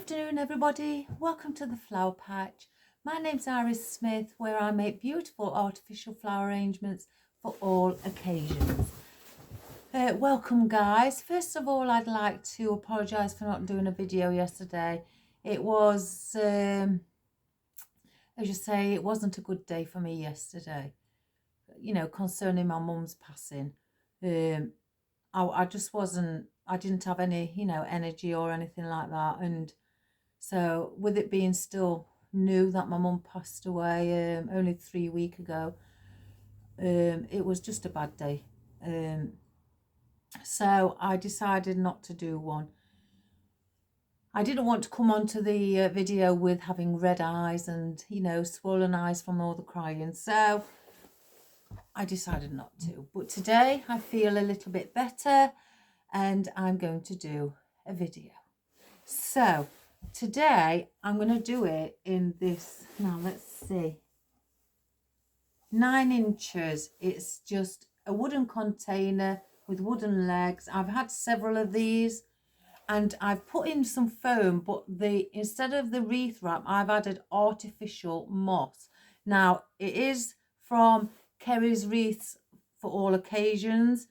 afternoon, everybody. Welcome to the Flower Patch. My name's Iris Smith, where I make beautiful artificial flower arrangements for all occasions. Welcome, guys. First of all, I'd like to apologise for not doing a video yesterday. It was, as you say, it wasn't a good day for me yesterday, you know, concerning my mum's passing. I just wasn't, I didn't have any, you know, energy or anything like that. And so with it being still new that my mum passed away only 3 weeks ago, it was just a bad day. So I decided not to do one. I didn't want to come onto the video with having red eyes and, you know, swollen eyes from all the crying. So I decided not to. But today I feel a little bit better and I'm going to do a video. So today I'm going to do it in this, now let's see, 9 inches. It's just a wooden container with wooden legs. I've had several of these and I've put in some foam, but instead of the wreath wrap, I've added artificial moss. Now it is from Kerry's Wreaths for All Occasions.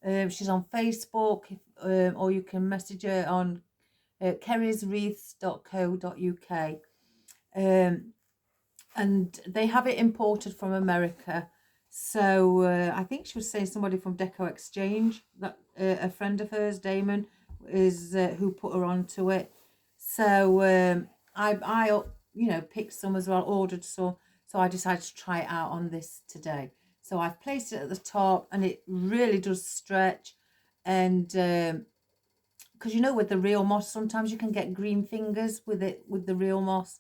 She's on Facebook, or you can message her on kerryswreaths.co.uk. And they have it imported from America. So I think she was saying somebody from Deco Exchange, that a friend of hers, Damon, is who put her onto it. So I you know, picked some as well, ordered some. So I decided to try it out on this today. So I've placed it at the top and it really does stretch. And because you know, with the real moss, sometimes you can get green fingers with it, with the real moss.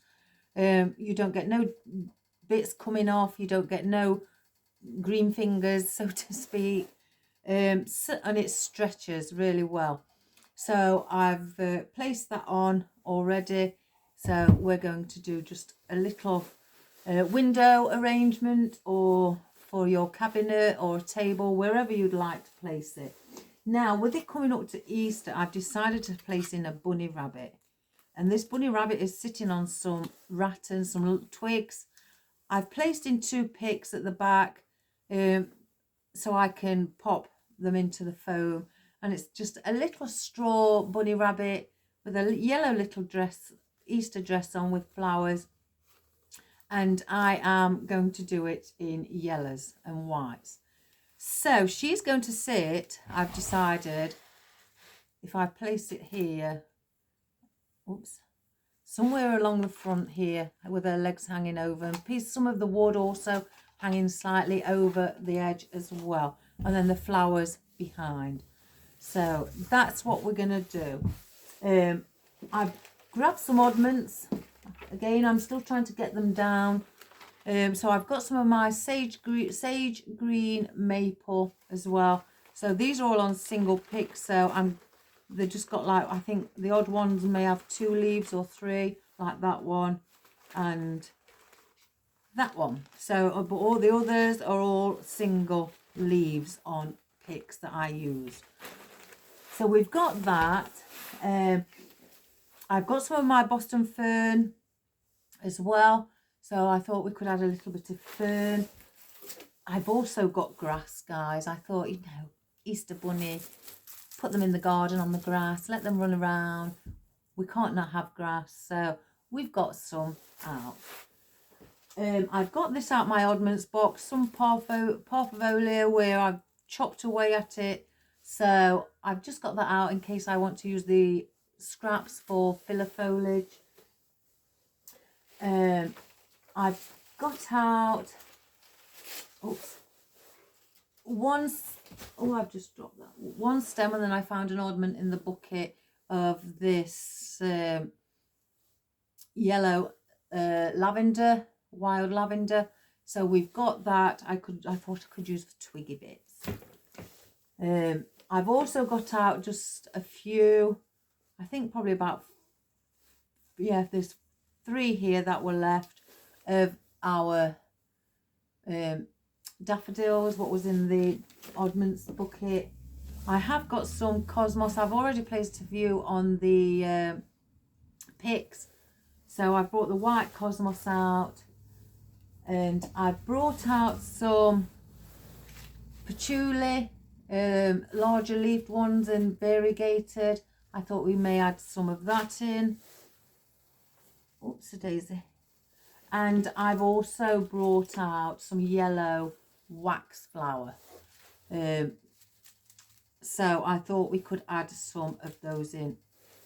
You don't get no bits coming off, you don't get no green fingers, so to speak. And it stretches really well. So I've placed that on already. So we're going to do just a little window arrangement, or for your cabinet or table, wherever you'd like to place it. Now, with it coming up to Easter, I've decided to place in a bunny rabbit. And this bunny rabbit is sitting on some rattan, some twigs. I've placed in 2 picks at the back so I can pop them into the foam. And it's just a little straw bunny rabbit with a yellow little dress, Easter dress on with flowers. And I am going to do it in yellows and whites. So she's going to sit, I've decided, if I place it here, oops, somewhere along the front here with her legs hanging over, and some of the wood also hanging slightly over the edge as well, and then the flowers behind. So that's what we're going to do. I've grabbed some oddments. Again, I'm still trying to get them down. So I've got some of my sage green maple as well. So these are all on single picks. So they just got, like, I think the odd ones may have 2 leaves or 3, like that one and that one. So, but all the others are all single leaves on picks that I use. So we've got that. I've got some of my Boston fern as well. So I thought we could add a little bit of fern. I've also got grass, guys. I thought, you know, Easter bunny, put them in the garden on the grass, let them run around. We can't not have grass, so we've got some out. I've got this out my oddments box, some parvolia where I've chopped away at it. So I've just got that out in case I want to use the scraps for filler foliage. I've got out, oops, I've just dropped that. 1 stem, and then I found an oddment in the bucket of this yellow lavender, wild lavender. So we've got that. I thought I could use for twiggy bits. I've also got out just a few, I think probably about, yeah, there's 3 here that were left of our daffodils, what was in the oddments bucket. I have got some cosmos. I've already placed a few on the picks. So I brought the white cosmos out, and I brought out some patchouli, larger leafed ones and variegated. I thought we may add some of that in. Oops, a daisy. And I've also brought out some yellow wax flower. So I thought we could add some of those in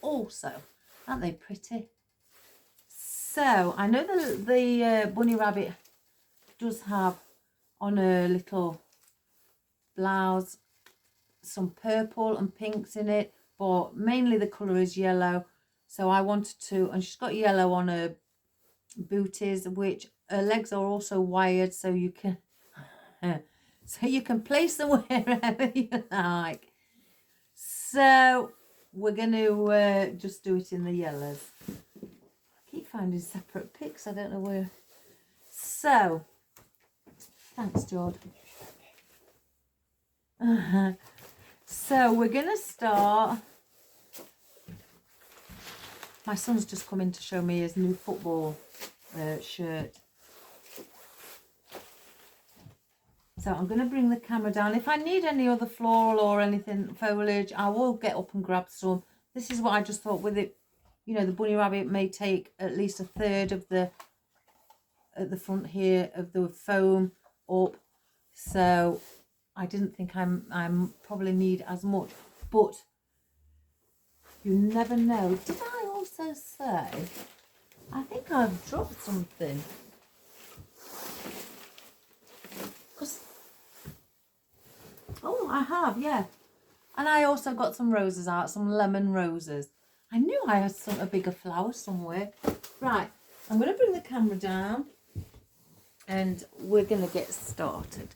also. Aren't they pretty? So I know the bunny rabbit does have on her little blouse some purple and pinks in it, but mainly the colour is yellow. So I wanted to, and she's got yellow on her booties, which her legs are also wired, so you can place them wherever you like. So we're going to just do it in the yellows. I keep finding separate pics, I don't know where. So thanks, George. So we're going to start. My son's just come in to show me his new football shirt. So I'm going to bring the camera down. If I need any other floral or anything, foliage, I will get up and grab some. This is what I just thought with it. You know, the bunny rabbit may take at least a third of the, at the front here, of the foam up. So I didn't think I'm probably need as much. But you never know. Did I also say, I think I've dropped something. Oh, I have, yeah. And I also got some roses out, some lemon roses. I knew I had a bigger flower somewhere. Right, I'm going to bring the camera down and we're going to get started.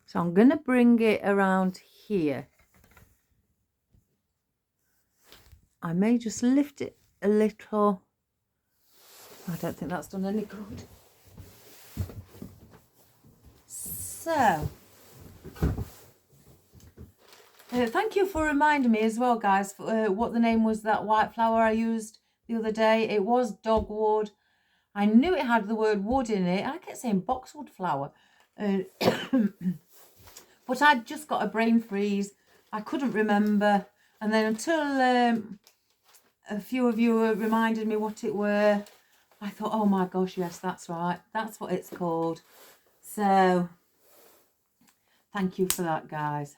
So I'm going to bring it around here. I may just lift it a little. I don't think that's done any good. So, thank you for reminding me as well, guys, for, what the name was that white flower I used the other day. It was dogwood. I knew it had the word wood in it. I kept saying boxwood flower. But I'd just got a brain freeze. I couldn't remember. And then until a few of you reminded me what it were, I thought, oh my gosh, yes, that's right. That's what it's called. So, thank you for that, guys.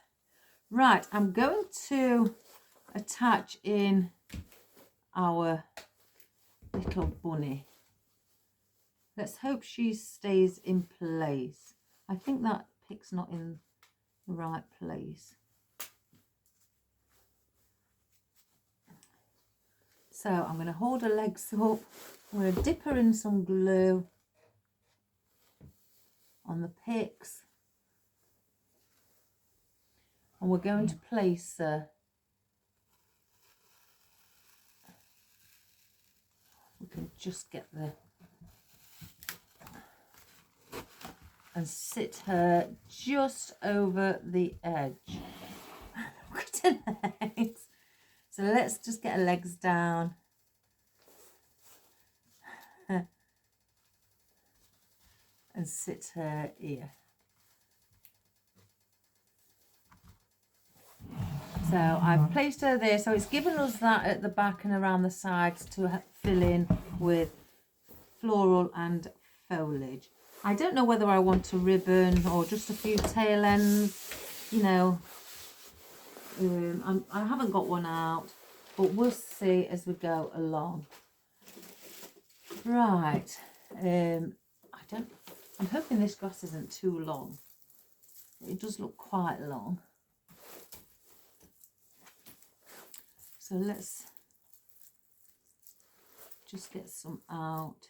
Right, I'm going to attach in our little bunny. Let's hope she stays in place. I think that pick's not in the right place. So I'm going to hold her legs up. I'm going to dip her in some glue on the picks. And we're going to place her. We can just get the, and sit her just over the edge. Look at her legs. So let's just get her legs down. And sit her here. So I've placed her there. So it's given us that at the back and around the sides to fill in with floral and foliage. I don't know whether I want a ribbon or just a few tail ends, you know. I haven't got one out, but we'll see as we go along. Right. I'm hoping this grass isn't too long. It does look quite long. So let's just get some out.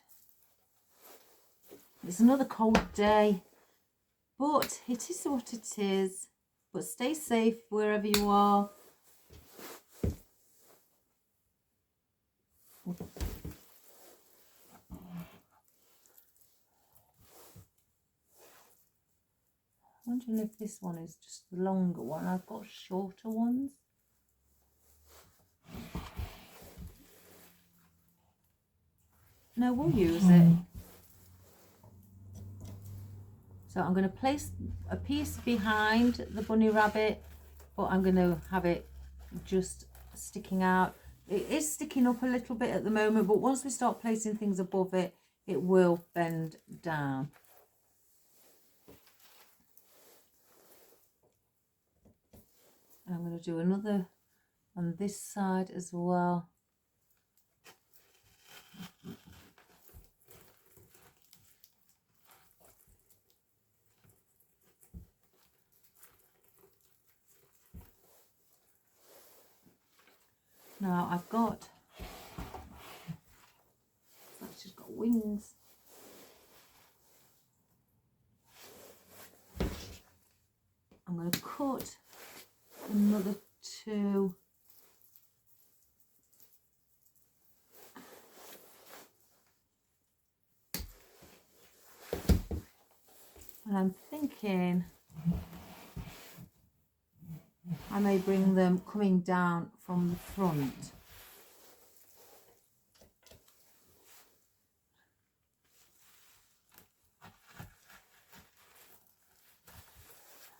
It's another cold day, but it is what it is. But stay safe wherever you are. I'm wondering if this one is just the longer one. I've got shorter ones. No, we'll use it. So I'm going to place a piece behind the bunny rabbit, but I'm going to have it just sticking out. It is sticking up a little bit at the moment, but once we start placing things above it, it will bend down. And I'm going to do another on this side as well. Now I've got, she's got wings. I'm going to cut another 2. And I'm thinking I may bring them coming down from the front.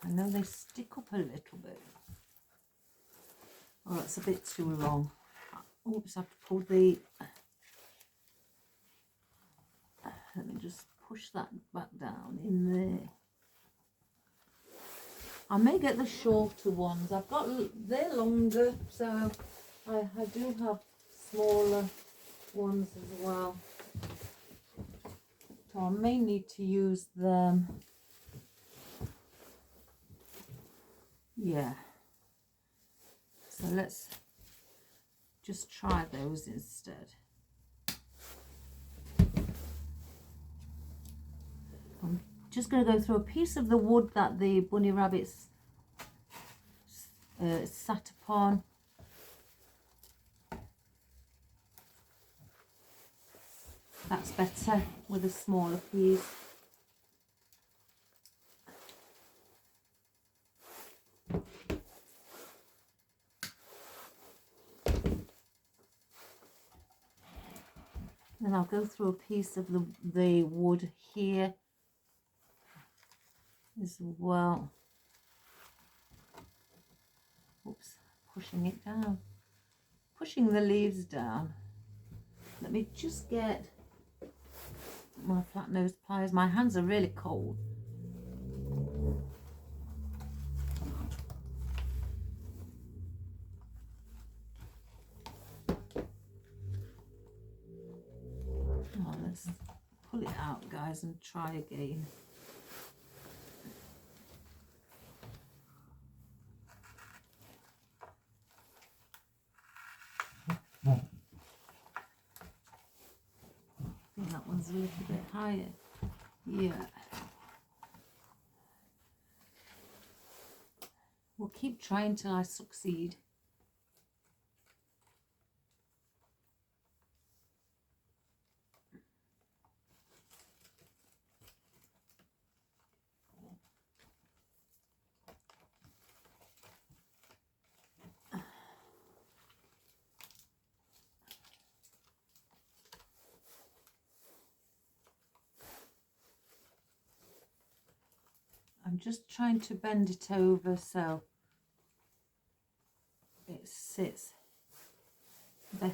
I know they stick up a little bit. Oh, that's a bit too long. Oops, I have to pull the... Let me just push that back down in there. I may get the shorter ones. I've got, they're longer, so I do have smaller ones as well. So I may need to use them. Yeah. So let's just try those instead. I'm just going to go through a piece of the wood that the bunny rabbits sat upon. That's better with a smaller piece. Then I'll go through a piece of the wood here as well. Oops, pushing it down. Pushing the leaves down. Let me just get my flat nose pliers. My hands are really cold. Oh, let's pull it out, guys, and try again. I think that one's a little bit higher. Yeah. We'll keep trying till I succeed. I'm just trying to bend it over so it sits better.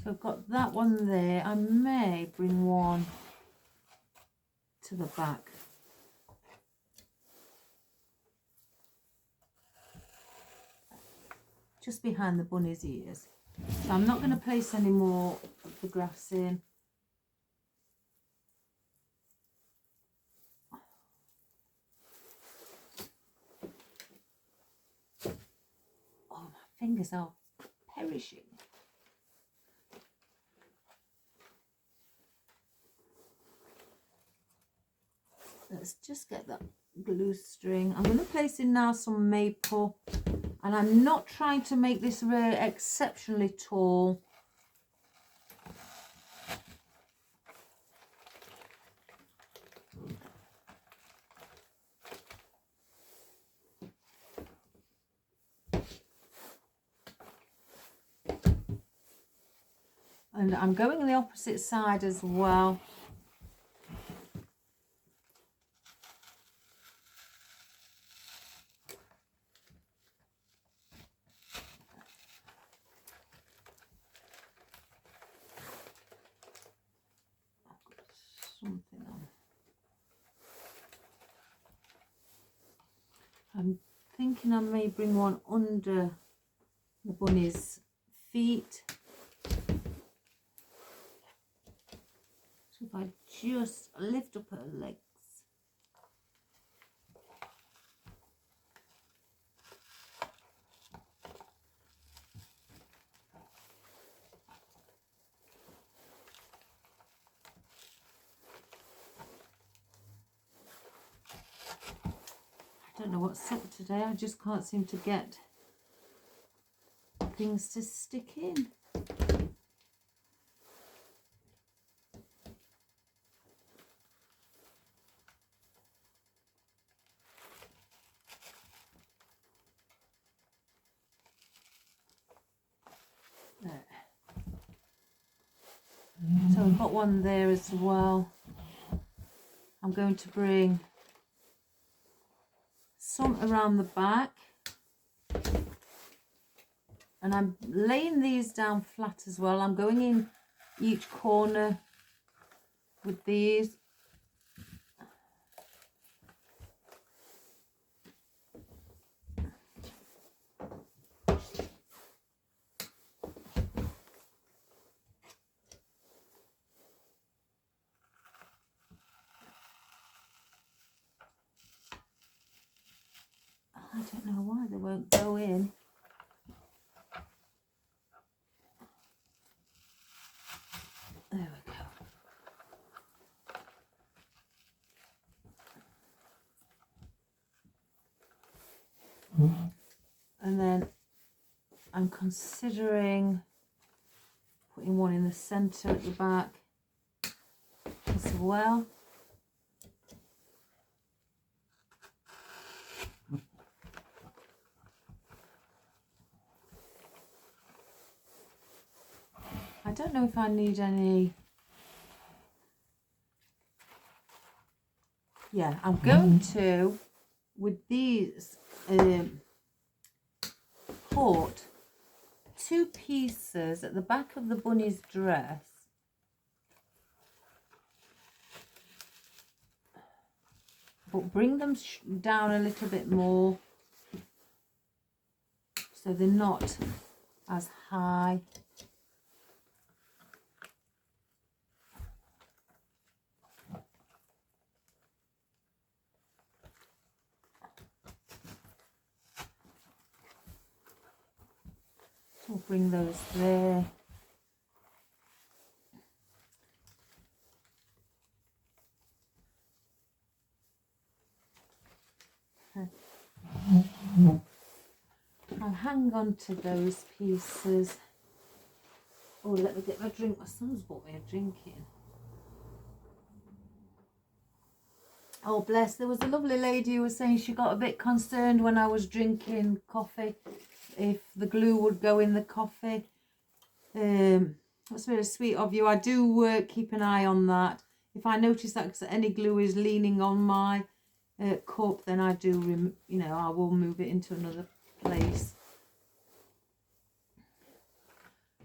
So I've got that one there. I may bring one to the back. Just behind the bunny's ears. So I'm not going to place any more of the grass in. Oh, my fingers are perishing. Let's just get that glue string. I'm going to place in now some maple, and I'm not trying to make this really exceptionally tall. And I'm going the opposite side as well. Something on. I'm thinking I may bring one under the bunny's feet. So if I just lift up her legs. I don't know what's up today. I just can't seem to get things to stick in. There. So we've got one there as well. I'm going to bring some around the back. And I'm laying these down flat as well. I'm going in each corner with these. I don't know why they won't go in. There we go. And then I'm considering putting one in the centre at the back as well. I don't know if I need any. Yeah, I'm going to, with these, put 2 pieces at the back of the bunny's dress. But bring them down a little bit more so they're not as high. We'll bring those there. I'll hang on to those pieces. Oh, let me get my drink. My son's bought me a drink in. Oh, bless. There was a lovely lady who was saying she got a bit concerned when I was drinking coffee, if the glue would go in the coffee. That's very sweet of you. I do keep an eye on that. If I notice that any glue is leaning on my cup, then I do, I will move it into another place.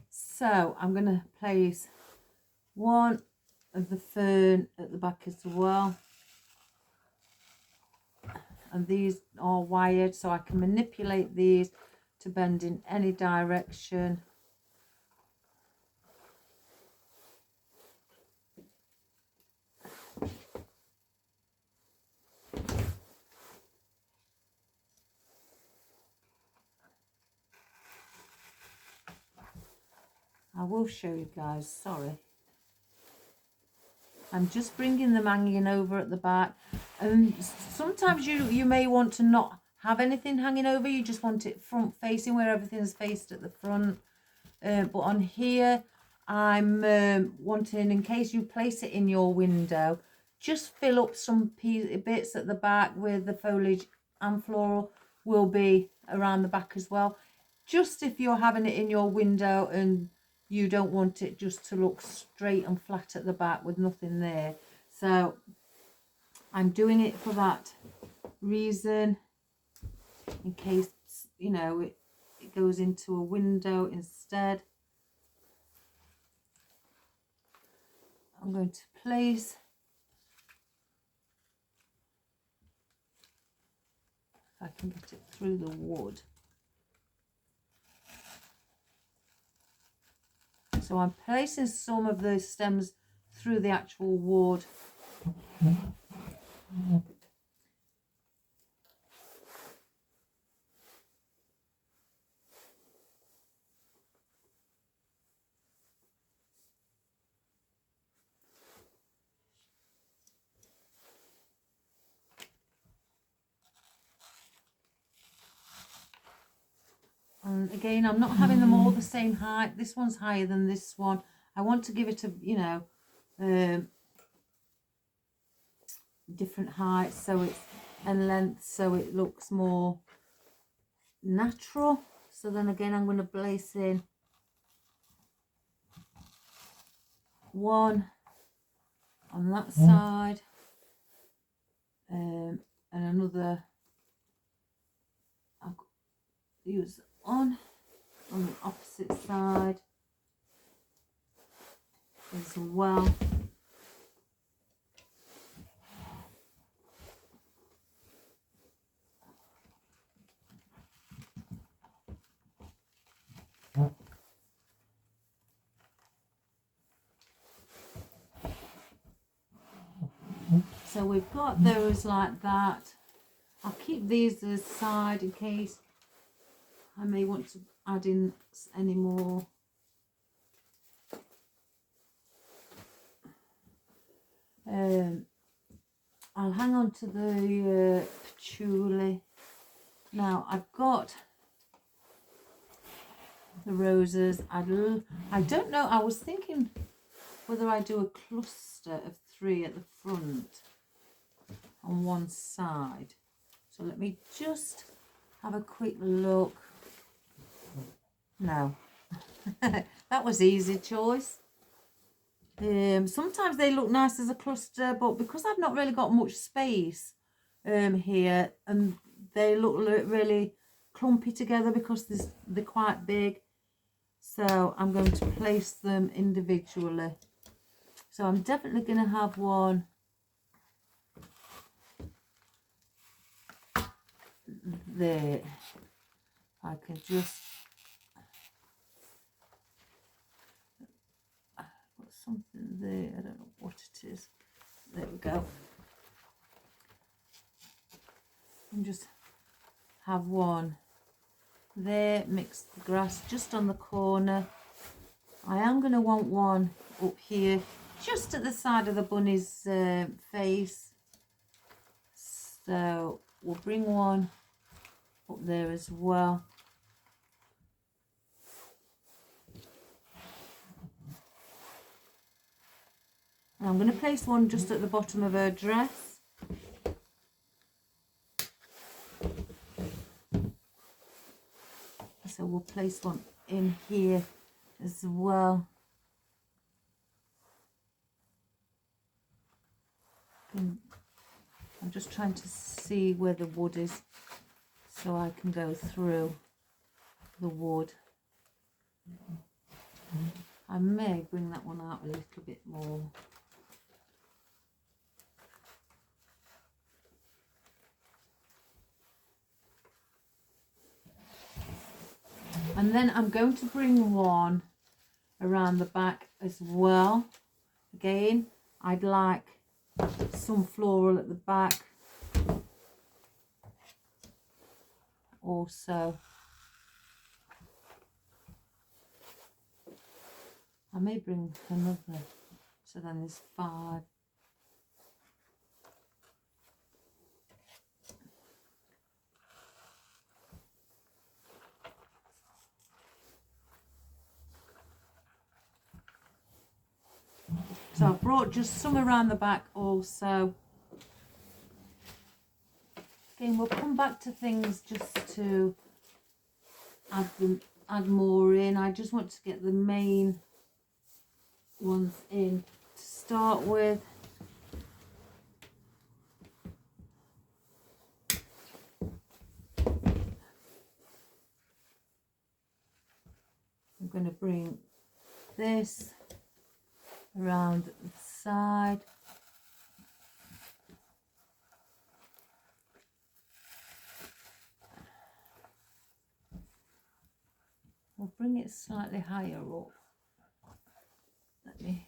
So I'm going to place one of the fern at the back as well. And these are wired, so I can manipulate these to bend in any direction. I will show you guys, sorry. I'm just bringing them hanging over at the back. And sometimes you may want to not have anything hanging over. You just want it front facing, where everything's faced at the front. But on here, I'm wanting, in case you place it in your window, just fill up some bits at the back where the foliage and floral will be around the back as well. Just if you're having it in your window and you don't want it just to look straight and flat at the back with nothing there. So I'm doing it for that reason, in case, you know, it goes into a window instead. I'm going to place if I can get it through the wood. So I'm placing some of those stems through the actual wood. And again, I'm not having them all the same height. This one's higher than this one. I want to give it a, you know, different heights, so it's, and length, so it looks more natural. So then again, I'm going to place in one on that side, and another I'll use on the opposite side as well. So we've got those like that. I'll keep these aside in case I may want to add in any more. I'll hang on to the patchouli. Now I've got the roses. I don't know, I was thinking whether I do a cluster of 3 at the front on one side. So let me just have a quick look. No, that was easy choice. Sometimes they look nice as a cluster, but because I've not really got much space here, and they look really clumpy together because they're quite big, so I'm going to place them individually. So I'm definitely going to have one there. I can just put something there, I don't know what it is. There we go. And just have one there, mix the grass just on the corner. I am going to want one up here just at the side of the bunny's face, so we'll bring one up there as well. And I'm going to place one just at the bottom of her dress. So we'll place one in here as well. I'm just trying to see where the wood is so I can go through the wood. I may bring that one out a little bit more. And then I'm going to bring one around the back as well. Again, I'd like some floral at the back also. I may bring another, so then there's 5. So I've brought just some around the back also. Again, we'll come back to things just to add add more in. I just want to get the main ones in to start with. I'm going to bring this around the side. We'll bring it slightly higher up. Let me.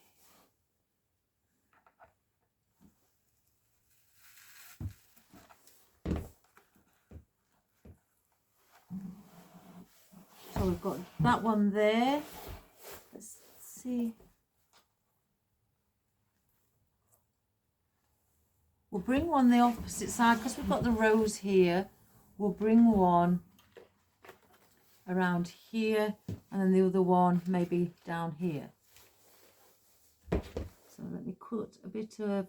So we've got that one there. Let's see. We'll bring one the opposite side because we've got the rose here. We'll bring one around here and then the other one maybe down here. So let me cut a bit of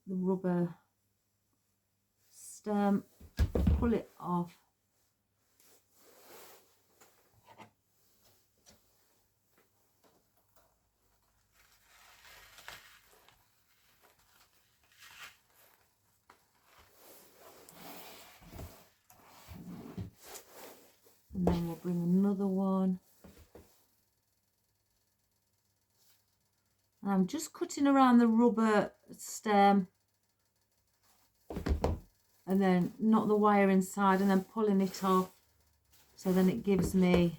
the rubber stem, pull it off. And then we'll bring another one. And I'm just cutting around the rubber stem and then not the wire inside and then pulling it off. So then it gives me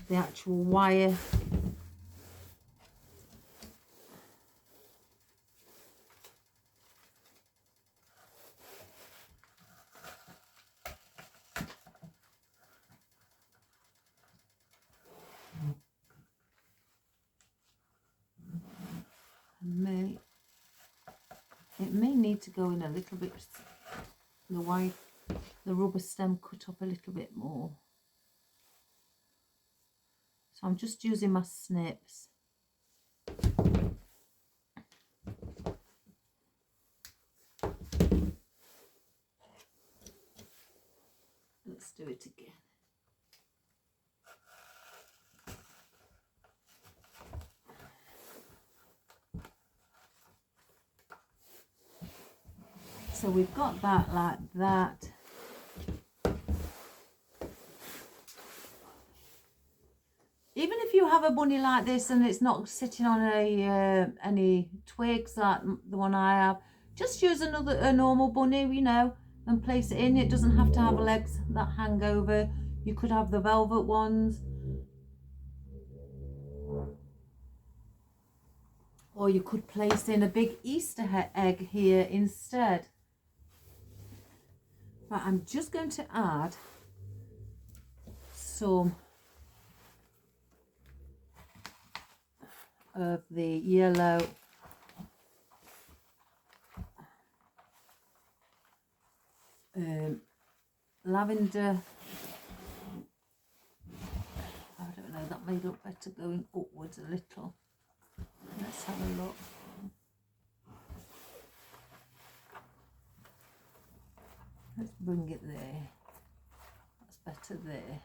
the actual wire. It may need to go in a little bit, the rubber stem cut up a little bit more. So I'm just using my snips. Let's do it again. So we've got that like that. Even if you have a bunny like this and it's not sitting on any twigs like the one I have, just use a normal bunny, you know, and place it in. It doesn't have to have legs that hang over. You could have the velvet ones. Or you could place in a big Easter egg here instead. Right, I'm just going to add some of the yellow lavender. I don't know, that may look better going upwards a little. Let's have a look. Let's bring it there. That's better there.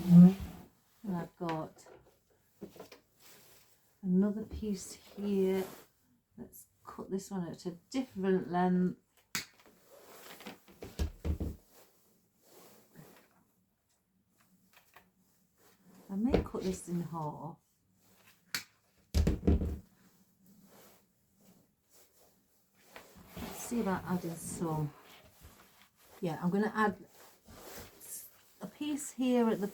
And I've got another piece here. Let's cut this one at a different length. I may cut this in half. Let's see about adding some. Yeah, I'm going to add a piece here at the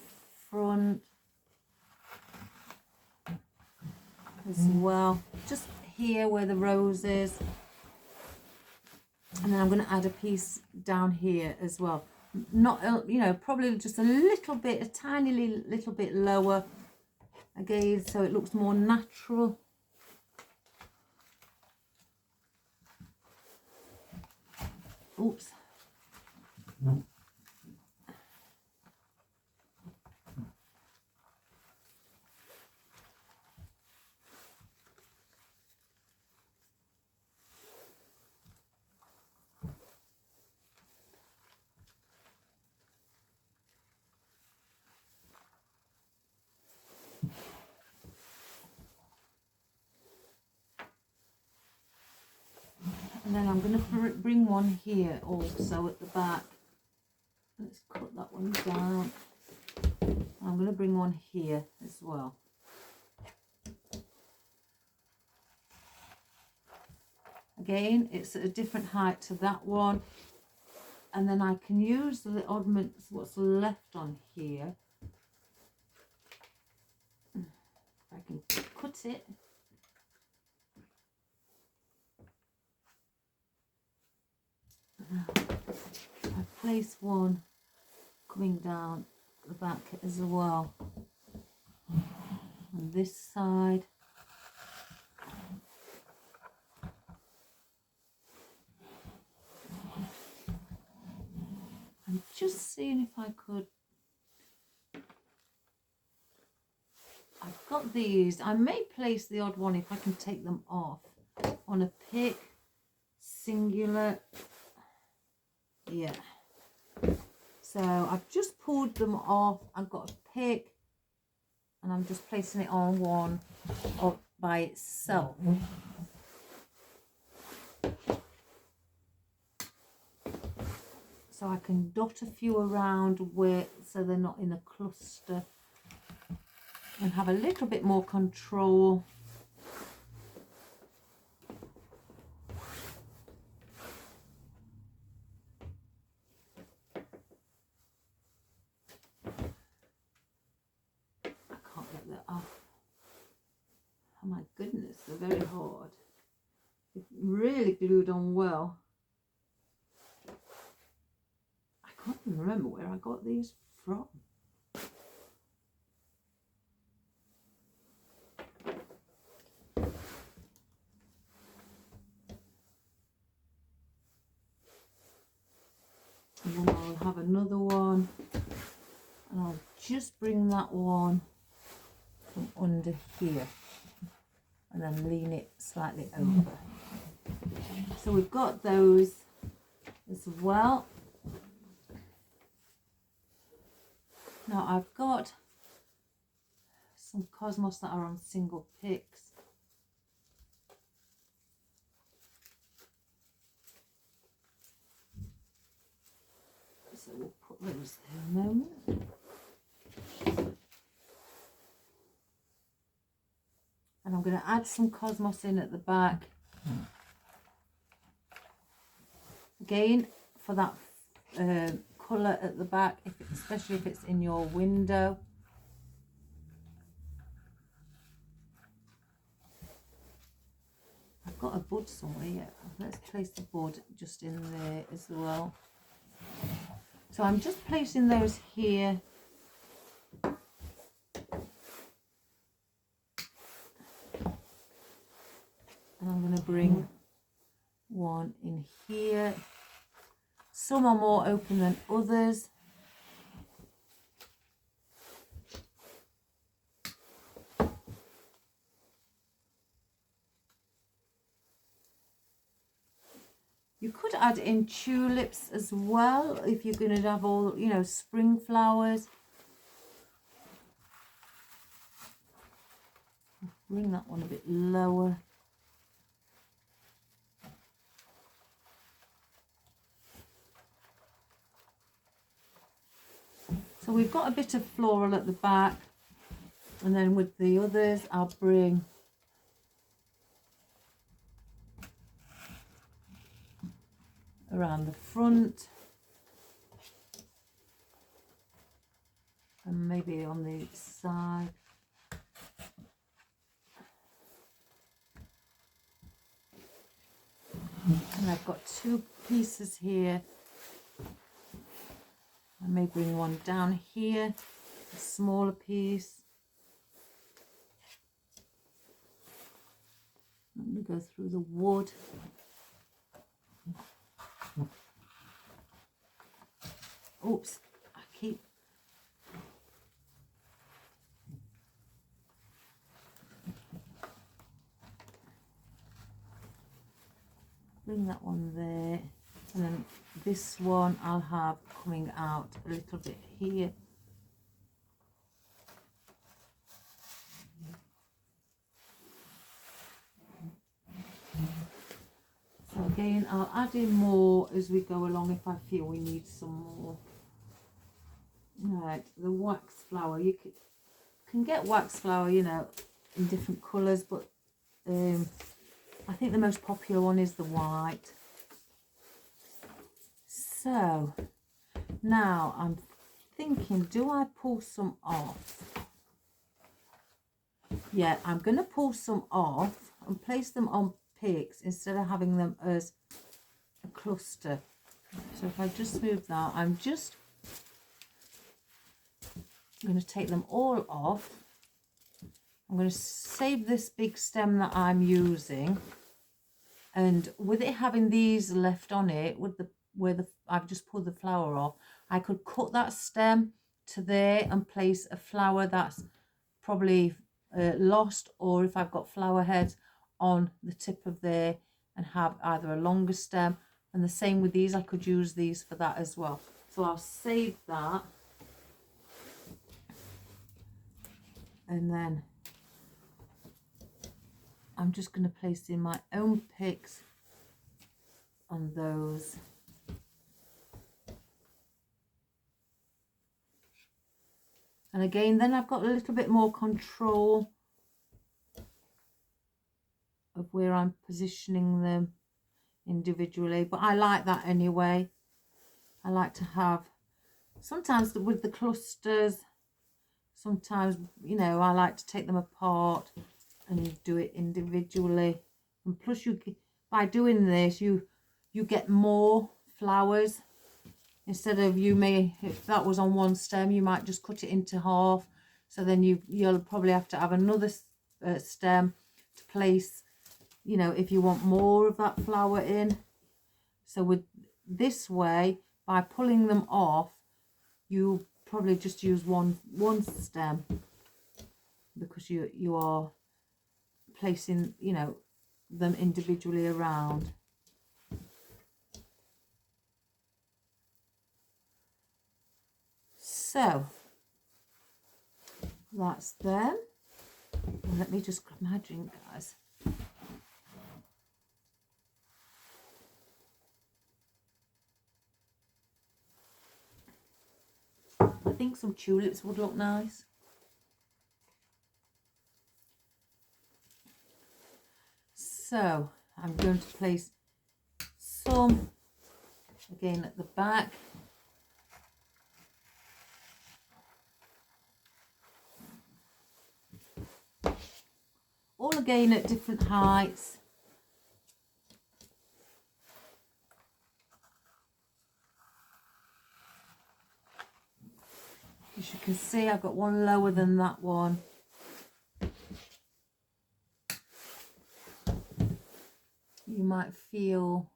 front as well, just here where the rose is, and then I'm going to add a piece down here as well. Not, you know, probably just a little bit, a tiny little bit lower again, so it looks more natural. Oops. And then I'm going to bring one here also at the back. Let's cut that one down. I'm going to bring one here as well. Again, it's at a different height to that one. And then I can use the oddments, what's left on here. If I can cut it. I place one coming down the back as well. On this side. I'm just seeing if I could. I've got these. I may place the odd one if I can take them off on a pick, singular. Yeah. So I've just pulled them off. I've got a pick and I'm just placing it on one by itself. So I can dot a few around where, so they're not in a cluster, and have a little bit more control. I can't get that off. Oh my goodness, they're very hard. It's really glued on well. I can't even remember where I got these from. And then I'll have another one, and I'll just bring that one from under here and then lean it slightly over. So we've got those as well. Now I've got some cosmos that are on single picks. So we'll put those there a moment. And I'm going to add some cosmos in at the back. Again, for that colour at the back, especially if it's in your window. I've got a bud somewhere, yeah. Let's place the bud just in there as well. So I'm just placing those here. And I'm going to bring one in here. Some are more open than others. You could add in tulips as well if you're going to have all, you know, spring flowers. Bring that one a bit lower. So we've got a bit of floral at the back, and then with the others I'll bring around the front and maybe on the side. And I've got two pieces here. I may bring one down here, a smaller piece. I'm going to go through the wood. Oops, I keep... Bring that one there. And then this one I'll have coming out a little bit here. So Again, I'll add in more as we go along if I feel we need some more. Right, the wax flower. You can get wax flower, you know, in different colours, but I think the most popular one is the white. So now I'm thinking, do I pull some off? Yeah, I'm going to pull some off and place them on picks instead of having them as a cluster. So if I just move that, I'm going to take them all off. I'm going to save this big stem that I'm using, and with it having these left on it, with I've just pulled the flower off, I could cut that stem to there and place a flower that's probably lost, or if I've got flower heads on the tip of there, and have either a longer stem. And the same with these, I could use these for that as well. So I'll save that, and then I'm just going to place in my own picks on those. And again, then I've got a little bit more control of where I'm positioning them individually, but I like that anyway. I like to have, sometimes with the clusters, sometimes, you know, I like to take them apart and do it individually. And plus, by doing this, you get more flowers. Instead of, if that was on one stem, you might just cut it into half. So then you'll probably have to have another stem to place, you know, if you want more of that flower in. So with this way, by pulling them off, you probably just use one stem, because you are placing, you know, them individually around. So that's them. Let me just grab my drink, guys. I think some tulips would look nice. So I'm going to place some again at the back. All again at different heights. As you can see, I've got one lower than that one. You might feel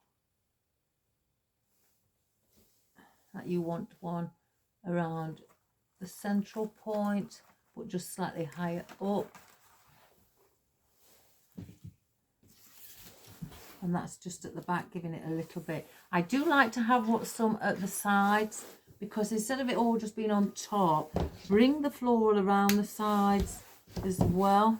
that you want one around the central point, but just slightly higher up. And that's just at the back, giving it a little bit. I do like to have some at the sides, because instead of it all just being on top, bring the floral around the sides as well.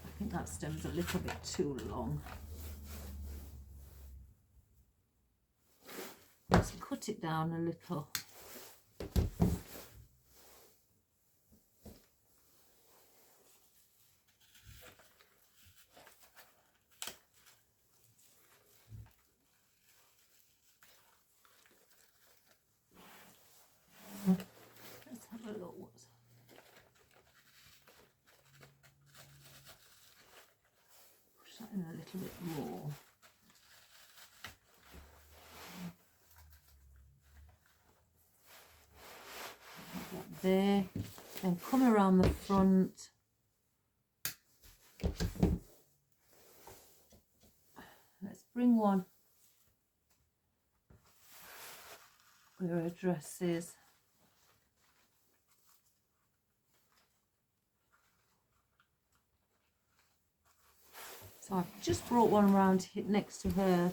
I think that stem's a little bit too long. Let's cut it down a little. Let's have a look. Push that in a little bit more. There, then come around the front. Let's bring one where her dress is. So I've just brought one around next to her.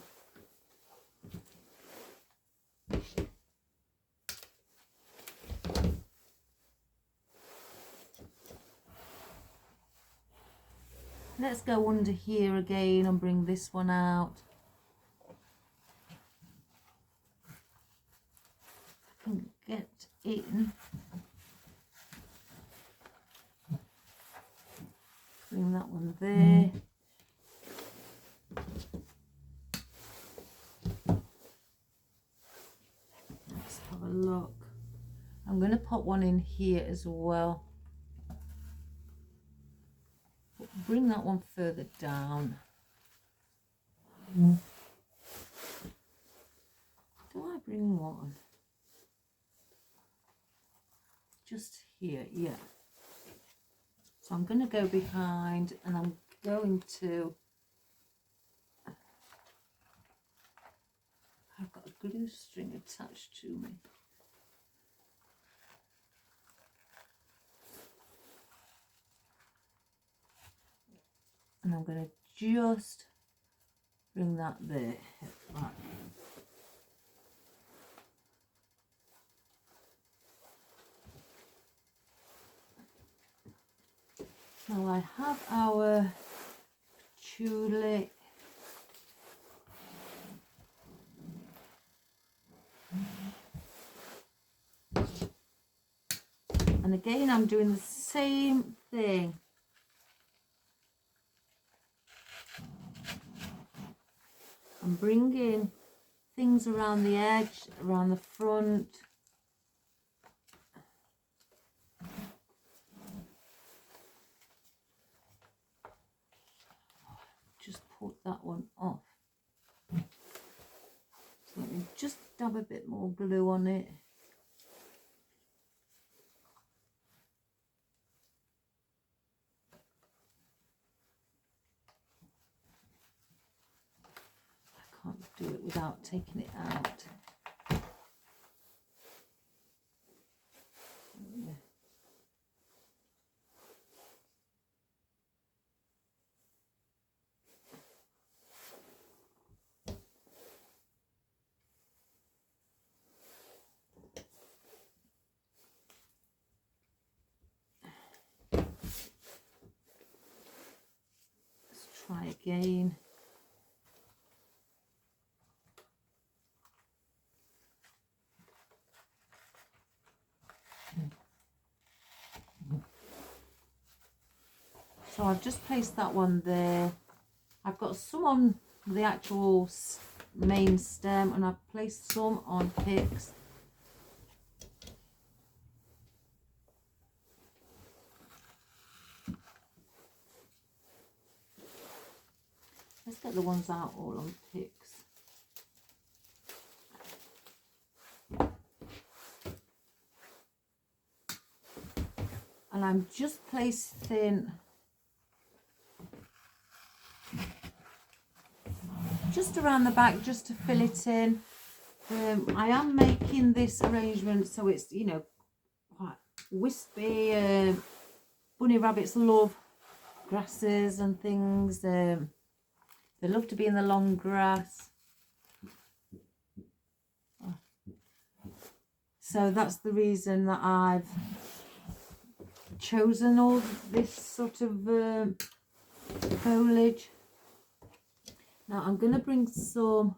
Let's go under here again and bring this one out. I can get in. Bring that one there. Let's have a look. I'm going to put one in here as well. Bring that one further down. Do I bring one? Just here, yeah. So I'm going to go behind and I'm going to, I've got a glue string attached to me. And I'm going to just bring that there. Right. Now I have our patchouli. And again, I'm doing the same thing. I'm bringing things around the edge, around the front. Just put that one off. So let me just dab a bit more glue on it. I can't do it without taking it out. Try again. So I've just placed that one there. I've got some on the actual main stem and I've placed some on picks. Let's get the ones out all on picks. And I'm just placing just around the back just to fill it in. I am making this arrangement so it's, you know, quite wispy. Bunny rabbits love grasses and things. They love to be in the long grass. So that's the reason that I've chosen all this sort of foliage. Now I'm going to bring some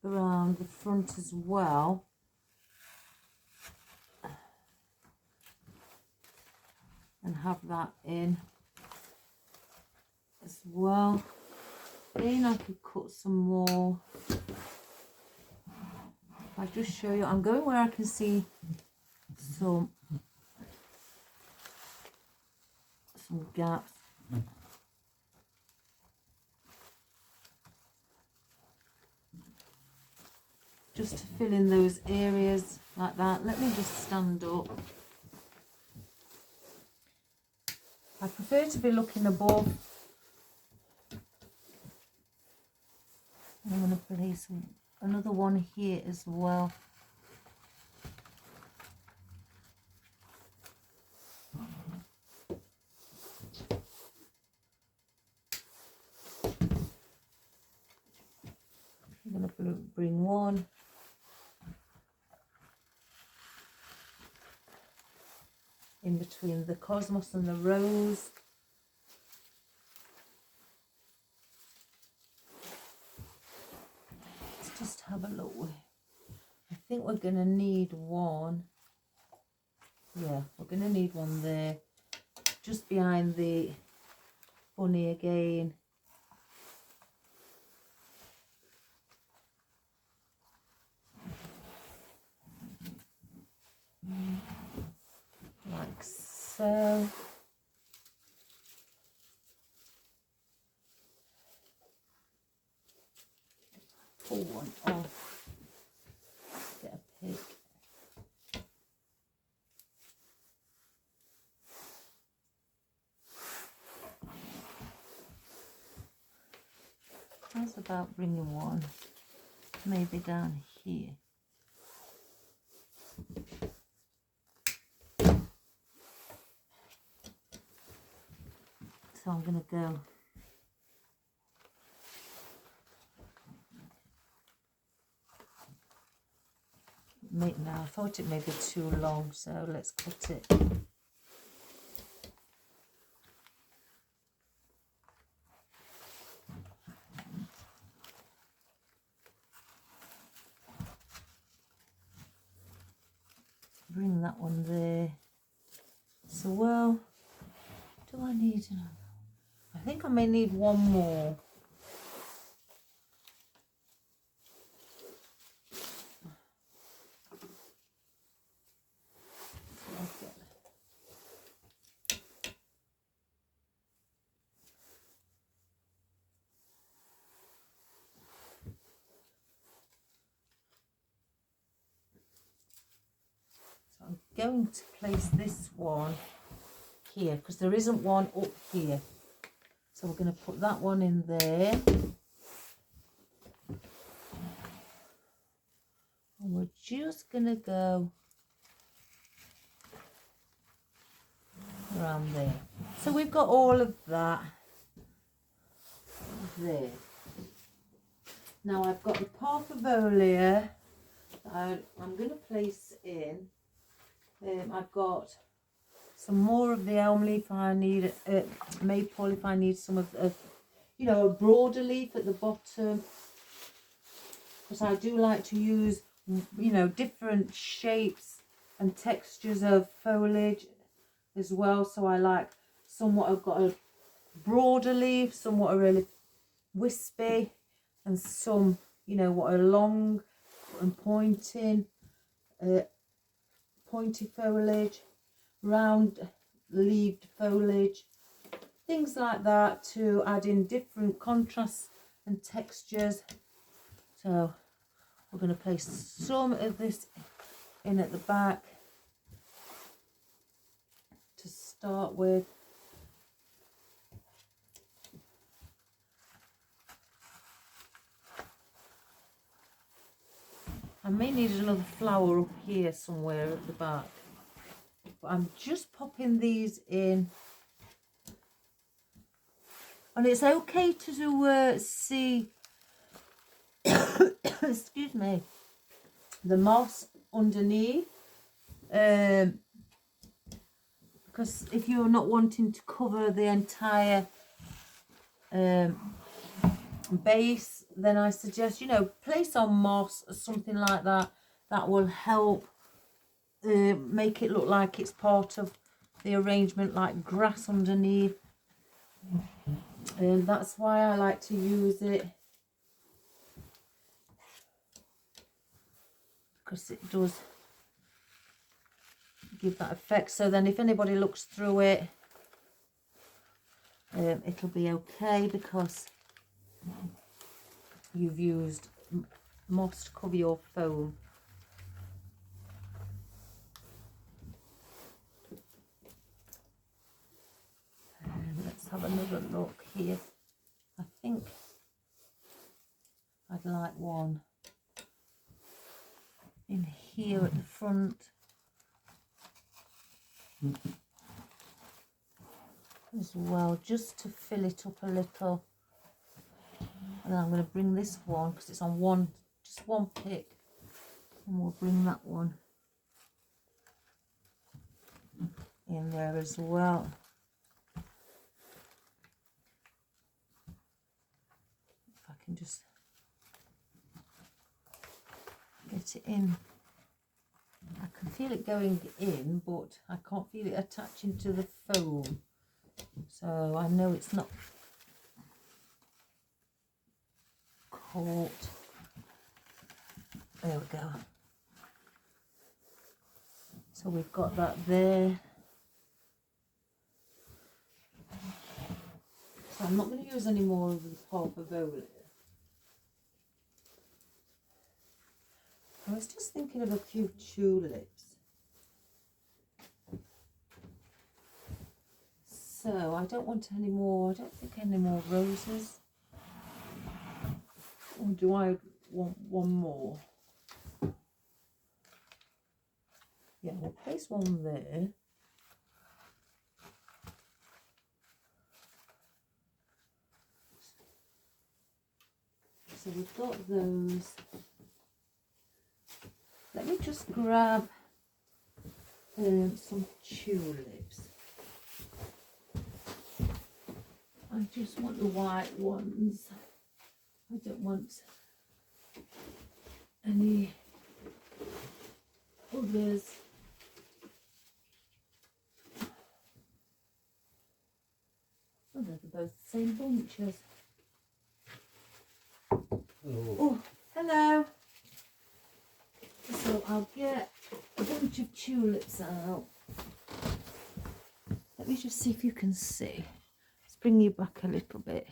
around the front as well. And have that in as well. Then I could cut some more. I'll just show you. I'm going where I can see some gaps. Just to fill in those areas like that. Let me just stand up. I prefer to be looking above. I'm going to place another one here as well. I'm going to bring one. In between the cosmos and the rose. have a look. I think we're going to need one. Yeah, we're going to need one there, just behind the bunny again. Like so. Pull one off. Get a pick. How's about bringing one maybe down here? So I'm going to go now. I thought it may be too long, so let's cut it. Bring that one there. So, well, do I need another? I think I may need one more. I'm going to place this one here because there isn't one up here. So we're going to put that one in there. And we're just going to go around there. So we've got all of that there. Now I've got the Parthavolia that I'm going to place in. I've got some more of the elm leaf. I need maple if I need some of a broader leaf at the bottom, because I do like to use different shapes and textures of foliage as well. So I like somewhat I've got a broader leaf, somewhat a really wispy, and some what are long and pointy foliage, round leaved foliage, things like that, to add in different contrasts and textures. So we're going to place some of this in at the back to start with. I may need another flower up here somewhere at the back, but I'm just popping these in. And it's okay to see, excuse me, the moss underneath. Because if you're not wanting to cover the entire base, then I suggest, place on moss or something like that. That will help make it look like it's part of the arrangement, like grass underneath. And that's why I like to use it, because it does give that effect. So then if anybody looks through it, it'll be okay, because you've used moss to cover your foam. Let's have another look here. I think I'd like one in here at the front as well, just to fill it up a little. And then I'm going to bring this one, because it's on just one pick, and we'll bring that one in there as well. If I can just get it in. I can feel it going in, but I can't feel it attaching to the foam. So I know it's not caught. There we go. So we've got that there. So I'm not going to use any more of the Parvolia. I was just thinking of a few tulips. So I don't want any more, I don't think any more roses. Or do I want one more? Yeah, we'll place one there. So we've got those. Let me just grab some tulips. I just want the white ones. I don't want any others. Oh, they're both the same bunches. Hello. Oh, hello. So I'll get a bunch of tulips out. Let me just see if you can see. Let's bring you back a little bit.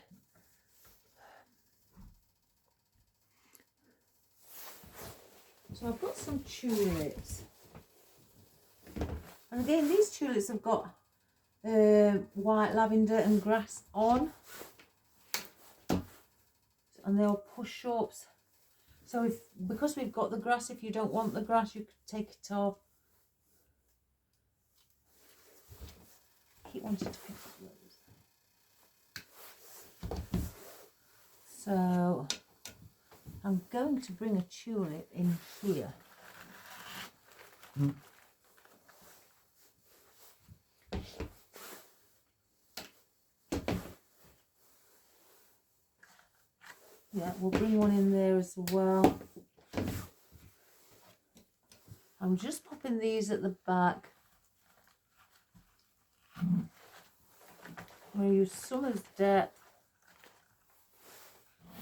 So I've got some tulips. And again, these tulips have got white lavender and grass on. And they'll push up. So because we've got the grass, if you don't want the grass, you could take it off. I keep wanting to pick up those. So I'm going to bring a tulip in here. Yeah, we'll bring one in there as well. I'm just popping these at the back. I'm going to use Summer's Depth.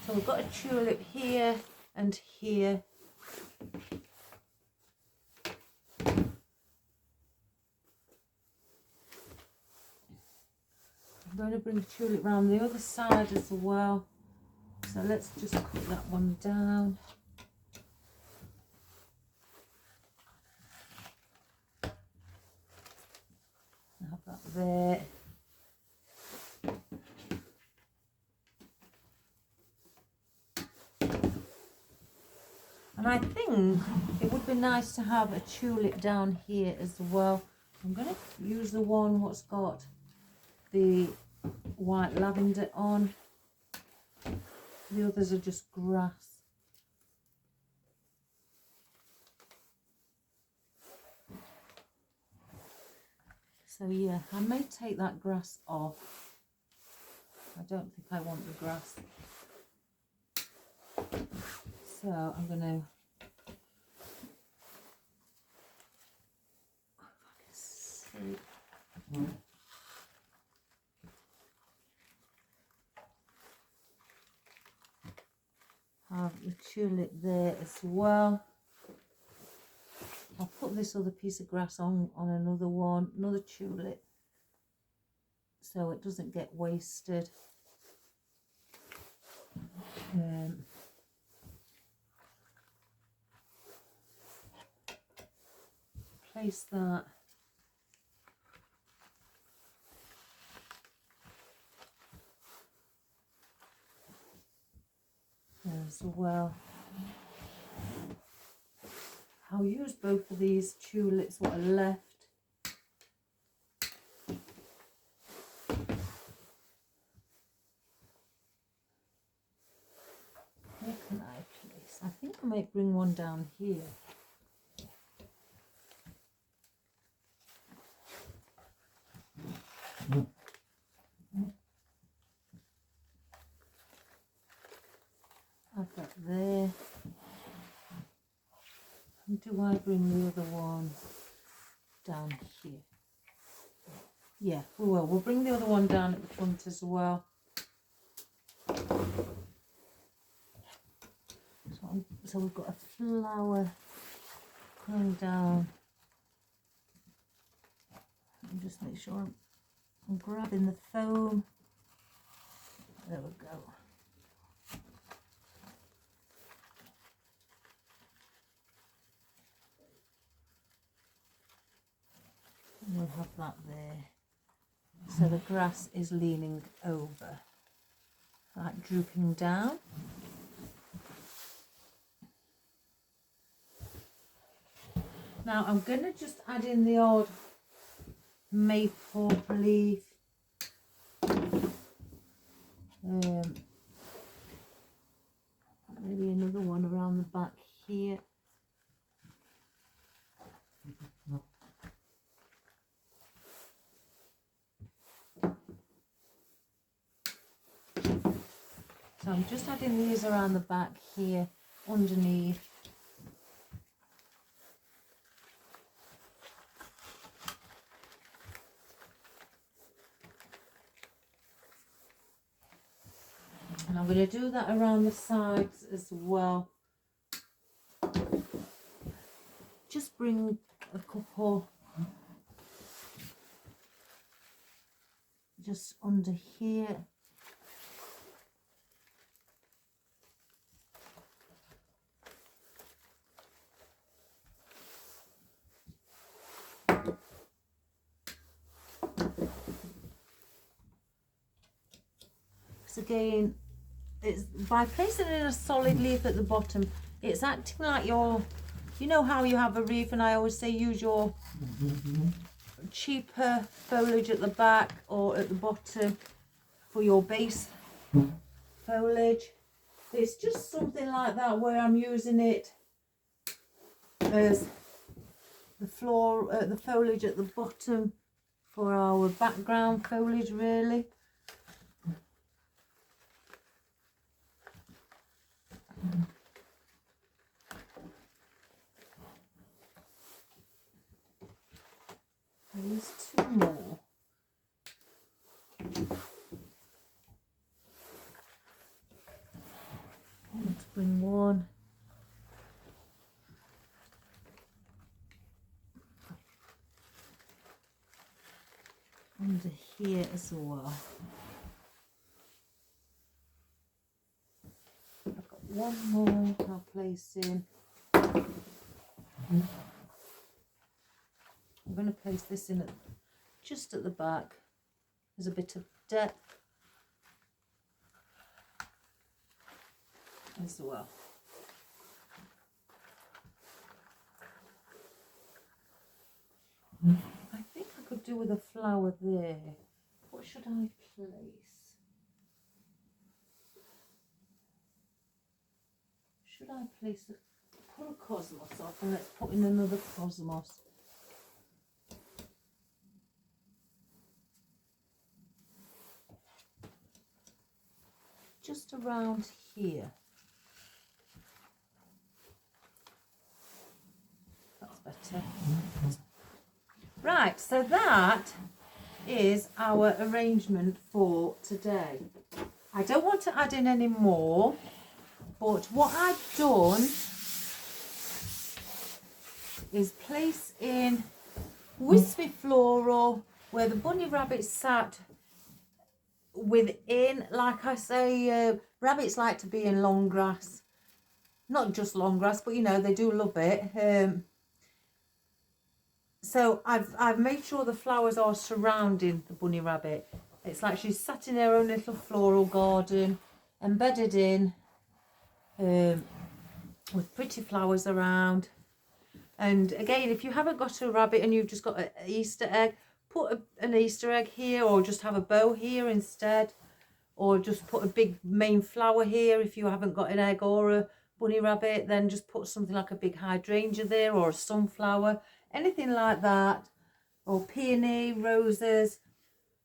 So we've got a tulip here and here. I'm going to bring a tulip round the other side as well. So let's just cut that one down. Have that there. And I think it would be nice to have a tulip down here as well. I'm going to use the one what's got the white lavender on. The others are just grass. So yeah, I may take that grass off. I don't think I want the grass. So I'm going to have the tulip there as well. I'll put this other piece of grass on another one, another tulip, so it doesn't get wasted. Place that. As well. I'll use both of these tulips what are left. Where can I place? I think I might bring one down here. I've got there. do I bring the other one down here? Yeah, we will. We'll bring the other one down at the front as well. So we've got a flower coming down. Let me just make sure I'm grabbing the foam. There we go. And we'll have that there. So the grass is leaning over, like drooping down. Now I'm going to just add in the odd maple leaf. Maybe another one around the back here. So I'm just adding these around the back here, underneath. And I'm going to do that around the sides as well. Just bring a couple just under here. Again, it's by placing in a solid leaf at the bottom, it's acting like your, you know how you have a wreath, and I always say use your cheaper foliage at the back or at the bottom for your base foliage. It's just something like that where I'm using it as the the foliage at the bottom for our background foliage, really. There's two more. Let's bring one. Under here as well. I've got one more I'll place in. I'm going to place this in just at the back. There's a bit of depth as well. I think I could do with a flower there. What should I place? Should I place put a cosmos off, and let's put in another cosmos. Just around here. That's better. Right, so that is our arrangement for today. I don't want to add in any more, but what I've done is place in wispy floral where the bunny rabbit sat within. Like I say, rabbits like to be in long grass, not just long grass, but you know, they do love it. So I've made sure the flowers are surrounding the bunny rabbit. It's like she's sat in her own little floral garden, embedded in, with pretty flowers around. And again, if you haven't got a rabbit and you've just got an Easter egg, put an Easter egg here, or just have a bow here instead, or just put a big main flower here. If you haven't got an egg or a bunny rabbit, then just put something like a big hydrangea there, or a sunflower, anything like that, or peony, roses,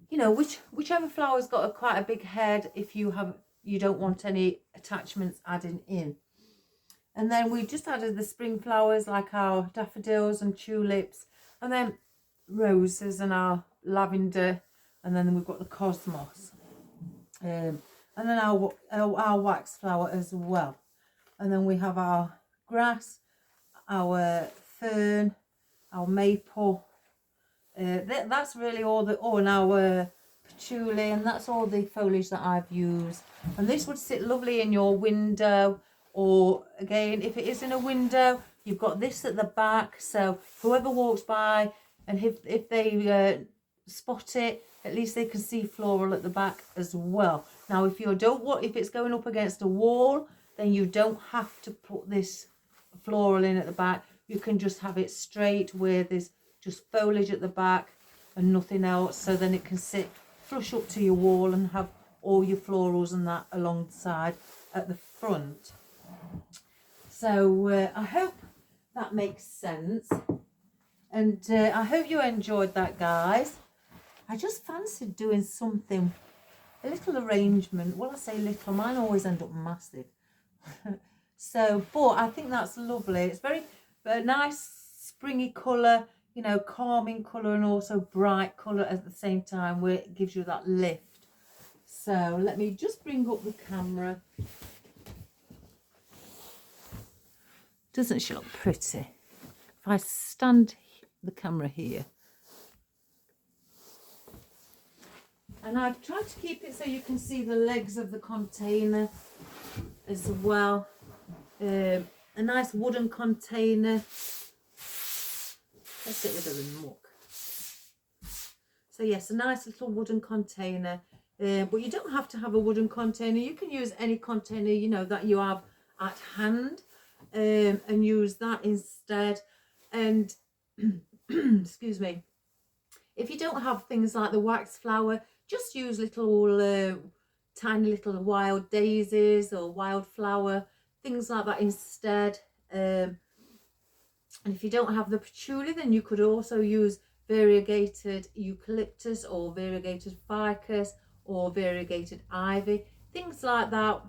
you know, whichever flower's got quite a big head, if you don't want any attachments adding in. And then we just added the spring flowers like our daffodils and tulips, and then roses and our lavender, and then we've got the cosmos, and then our wax flower as well. And then we have our grass, our fern, our maple. That's really all the, oh, and our patchouli, and that's all the foliage that I've used. And this would sit lovely in your window, or again, if it is in a window, you've got this at the back, so whoever walks by, and if they spot it, at least they can see floral at the back as well. Now, if if it's going up against a wall, then you don't have to put this floral in at the back. You can just have it straight where there's just foliage at the back and nothing else, so then it can sit flush up to your wall and have all your florals and that alongside at the front. So I hope that makes sense, and I hope you enjoyed that, guys. I just fancied doing something, a little arrangement. Well, I say little, mine always end up massive. So, but I think that's lovely. It's very nice springy colour, you know, calming colour, and also bright colour at the same time, where it gives you that lift. So let me just bring up the camera. Doesn't she look pretty? If I stand the camera here, and I've tried to keep it so you can see the legs of the container as well. A nice wooden container. Let's get rid of the muck. So yes, a nice little wooden container. But you don't have to have a wooden container. You can use any container, you know, that you have at hand, and use that instead. And excuse me, if you don't have things like the wax flower, just use little tiny little wild daisies or wildflower, things like that instead. And if you don't have the patchouli, then you could also use variegated eucalyptus or variegated ficus or variegated ivy, things like that.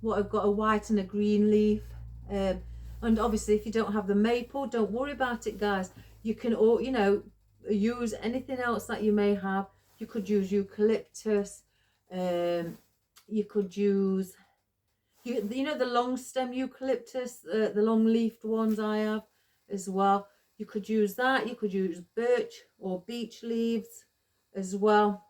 What I've got, a white and a green leaf. And obviously, if you don't have the maple, don't worry about it, guys. You can, all, you know, use anything else that you may have. You could use eucalyptus. You could use, you know, the long stem eucalyptus, the long leafed ones I have as well. You could use that. You could use birch or beech leaves as well,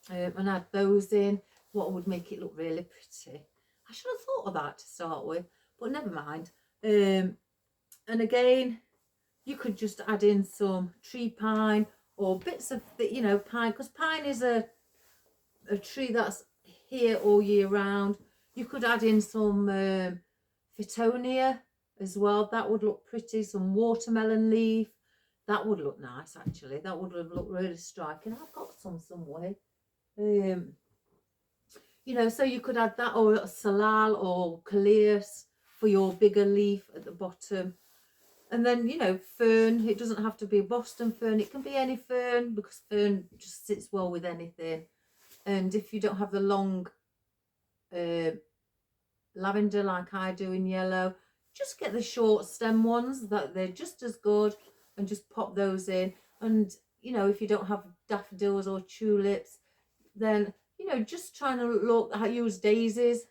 and add those in. What would make it look really pretty? I should have thought of that to start with, but never mind. And again, you could just add in some tree pine or bits of the, you know, pine, because pine is a tree that's here all year round. You could add in some Fittonia as well. That would look pretty. Some watermelon leaf. That would look nice, actually. That would look really striking. I've got some somewhere. You know, so you could add that, or salal or coleus for your bigger leaf at the bottom. And then, you know, fern. It doesn't have to be a Boston fern. It can be any fern, because fern just sits well with anything. And if you don't have the long lavender like I do in yellow, just get the short stem ones, that they're just as good, and just pop those in. And, you know, if you don't have daffodils or tulips, then, you know, just trying to look, I use daisies.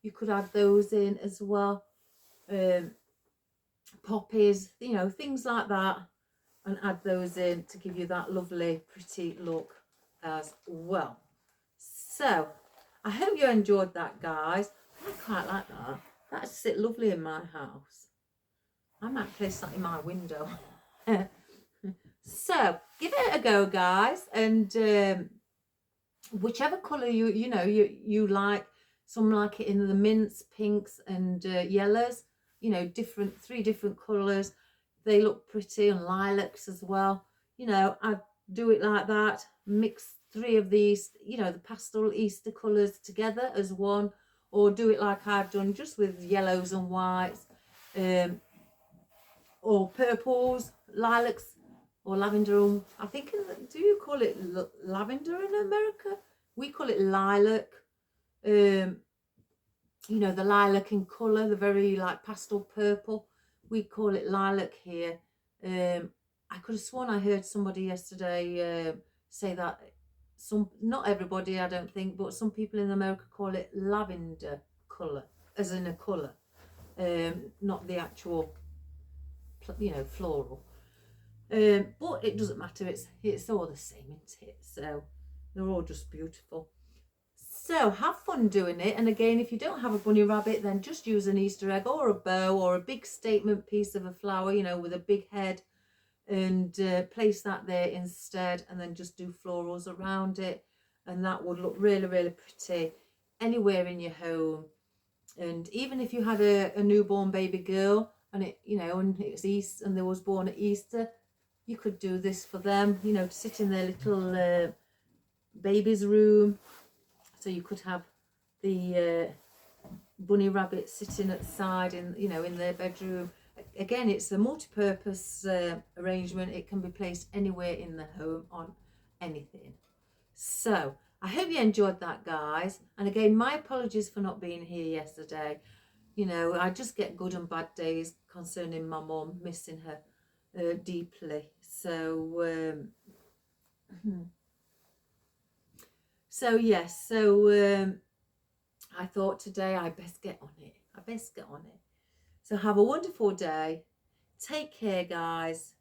You could add those in as well. Poppies, you know, things like that, and add those in to give you that lovely, pretty look as well. So, I hope you enjoyed that, guys. I quite like that. That'd sit lovely in my house. I might place that in my window. So, give it a go, guys, and whichever colour you like. Some like it in the mints, pinks, and yellows. You know, three different colours. They look pretty, and lilacs as well. You know, I do it like that. Mix three of these, you know, the pastel Easter colours together as one, or do it like I've done, just with yellows and whites, or purples, lilacs, or lavender. I think, do you call it lavender in America? We call it lilac. you know, the lilac in colour, the very like pastel purple. We call it lilac here. I could have sworn I heard somebody yesterday say that not everybody, I don't think, but some people in America call it lavender colour, as in a colour, not the actual, you know, floral. But it doesn't matter. It's all the same, isn't it? So they're all just beautiful. So have fun doing it. And again, if you don't have a bunny rabbit, then just use an Easter egg or a bow or a big statement piece of a flower, you know, with a big head, and place that there instead, and then just do florals around it, and that would look really, really pretty anywhere in your home. And even if you had a newborn baby girl and it, you know, and it's Easter and they was born at Easter, you could do this for them, you know, to sit in their little baby's room. So you could have the bunny rabbit sitting at the side in, you know, in their bedroom. Again, it's a multi-purpose arrangement. It can be placed anywhere in the home on anything. So I hope you enjoyed that, guys. And again, my apologies for not being here yesterday. You know, I just get good and bad days concerning my mum, missing her deeply. So yes, so I thought today I best get on it. So have a wonderful day. Take care, guys.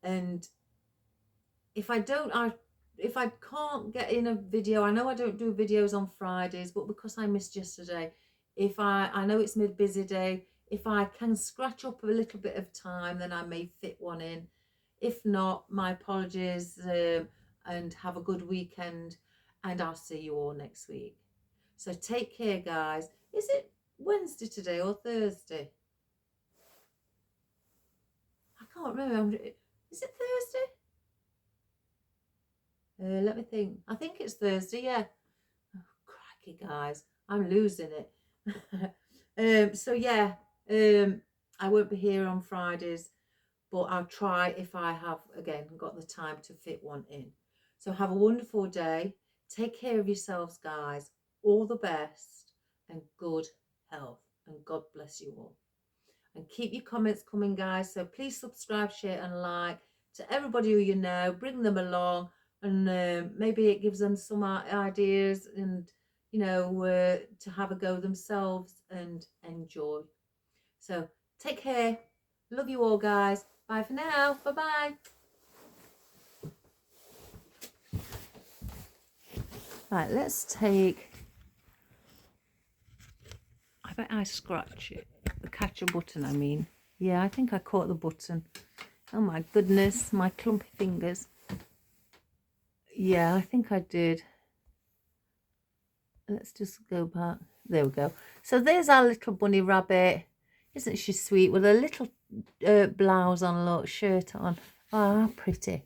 And if I can't get in a video, I know I don't do videos on Fridays, but because I missed yesterday, I know it's my busy day, if I can scratch up a little bit of time, then I may fit one in. If not, my apologies, and have a good weekend, and I'll see you all next week. So take care, guys. Is it Wednesday today or Thursday? I can't remember. Is it Thursday? Let me think. I think it's Thursday, yeah. Oh, crikey, guys. I'm losing it. So, yeah, I won't be here on Fridays, but I'll try if I have, again, got the time to fit one in. So have a wonderful day. Take care of yourselves, guys. All the best and good health. And God bless you all. And keep your comments coming, guys. So please subscribe, share and like to everybody who you know. Bring them along, and maybe it gives them some ideas and, you know, to have a go themselves and enjoy. So take care. Love you all, guys. Bye for now. Bye-bye. Right, let's take... I bet I scratch it. The catch a button, I mean. Yeah, I think I caught the button. Oh my goodness, my clumpy fingers. Yeah, I think I did. Let's just go back. There we go. So there's our little bunny rabbit. Isn't she sweet? With a little blouse on, look, shirt on. Ah, oh, pretty.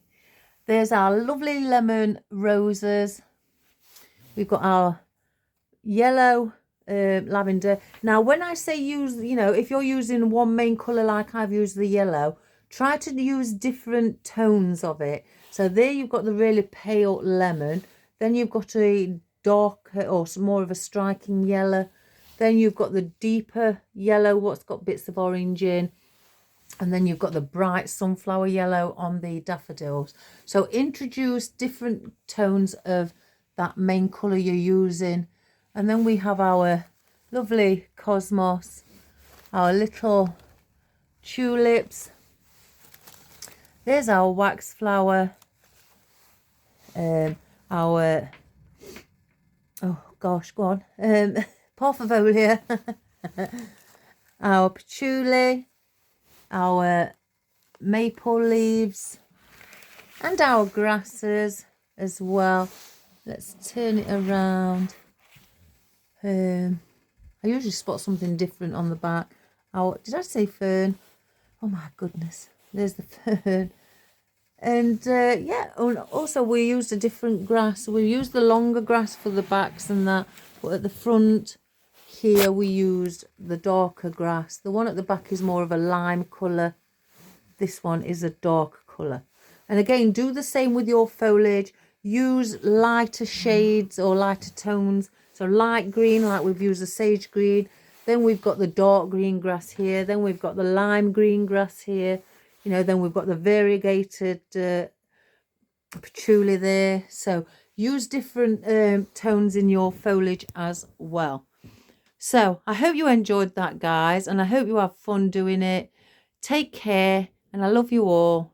There's our lovely lemon roses. We've got our yellow lavender. Now, when I say use, you know, if you're using one main colour like I've used the yellow, try to use different tones of it. So there you've got the really pale lemon. Then you've got a darker or more of a striking yellow. Then you've got the deeper yellow, what's got bits of orange in. And then you've got the bright sunflower yellow on the daffodils. So introduce different tones of that main colour you're using. And then we have our lovely cosmos, our little tulips. There's our wax flower. Our, oh gosh, go on. Parvifolia. Our patchouli. Our maple leaves. And our grasses as well. Let's turn it around. I usually spot something different on the back. Did I say fern? Oh my goodness. There's the fern. And yeah, also we used a different grass. We used the longer grass for the backs and that. But at the front here we used the darker grass. The one at the back is more of a lime colour. This one is a dark colour. And again, do the same with your foliage. Use lighter shades or lighter tones So light green, like we've used the sage green. Then we've got the dark green grass here. Then we've got the lime green grass here. You know, then we've got the variegated patchouli there. So use different tones in your foliage as well. So I hope you enjoyed that, guys, and I hope you have fun doing it. Take care, and I love you all.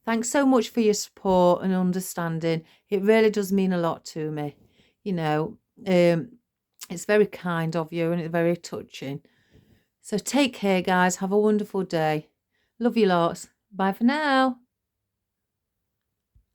Thanks so much for your support and understanding. It really does mean a lot to me. You know, it's very kind of you and it's very touching. So take care, guys. Have a wonderful day. Love you lots. Bye for now.